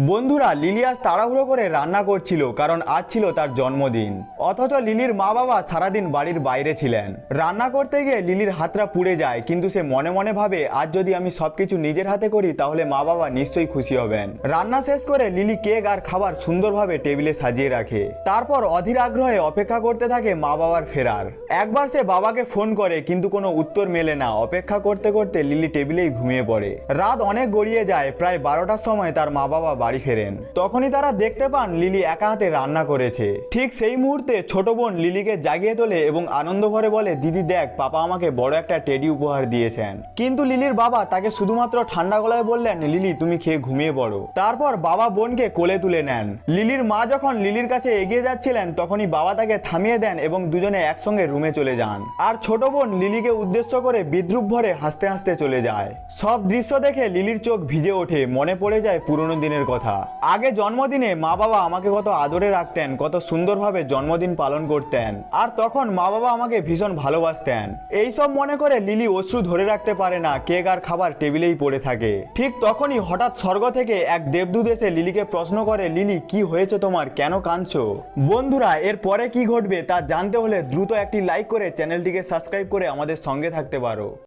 বন্ধুরা, লিলি আজ তাড়াহুড়ো করে রান্না করছিল কারণ আজ ছিল তার জন্মদিন। অথচ লিলির মা বাবা সারাদিন বাড়ির বাইরে ছিলেন। রান্না করতে গিয়ে লিলির হাতটা পুড়ে যায়, কিন্তু সে মনে মনে ভাবে আজ যদি আমি সবকিছু নিজের হাতে করি তাহলে মা বাবা নিশ্চয়ই খুশি হবেন। রান্না শেষ করে লিলি কেক আর খাবার সুন্দরভাবে টেবিলে সাজিয়ে রাখে। তারপর অধীর আগ্রহে অপেক্ষা করতে থাকে মা বাবার ফেরার। একবার সে বাবাকে ফোন করে, কিন্তু কোনো উত্তর মেলে না। অপেক্ষা করতে করতে লিলি টেবিলেই ঘুমিয়ে পড়ে। রাত অনেক গড়িয়ে যায়, প্রায় 12টার সময় তার মা বাবা বাড়ি ফেরেন। তখনই তারা দেখতে পান লিলি একা হাতে রান্না করেছে। ঠিক সেই মুহূর্তে ছোট বোন লিলিকে জাগিয়ে তোলে এবং আনন্দ ভরে বলে, দিদি দেখ, পাপা আমাকে বড় একটা টেডি উপহার দিয়েছেন। কিন্তু লিলির বাবা তাকে শুধুমাত্র ঠান্ডা গলায় বললেন, লিলি তুমি খেয়ে ঘুমিয়ে পড়ো। তারপর বাবা বোনকে কোলে তুলে নেন। লিলির মা যখন লিলির কাছে এগিয়ে যাচ্ছিলেন তখনই বাবা তাকে থামিয়ে দেন এবং দুজনে একসঙ্গে রুমে চলে যান। আর ছোট বোন লিলিকে উদ্দেশ্য করে বিদ্রুপ ভরে হাসতে হাসতে চলে যায়। সব দৃশ্য দেখে লিলির চোখ ভিজে ওঠে। মনে পড়ে যায় পুরনো দিনের কথা। আগে জন্মদিনে মা বাবা আমাকে কত আদরে রাখতেন, কত সুন্দরভাবে জন্মদিন পালন করতেন, আর তখন মা বাবা আমাকে ভীষণ ভালোবাসতেন। এইসব মনে করে লিলি অশ্রু ধরে রাখতে পারে না। কেক আর খাবার টেবিলেই পড়ে থাকে। ঠিক তখনই হঠাৎ স্বর্গ থেকে এক দেবদূত এসে লিলিকে প্রশ্ন করে, লিলি কি হয়েছে তোমার, কেন কাঁদছো? বন্ধুরা, এর পরে কি ঘটবে তা জানতে হলে দ্রুত একটি লাইক করে চ্যানেলটিকে সাবস্ক্রাইব করে আমাদের সঙ্গে থাকতে পারো।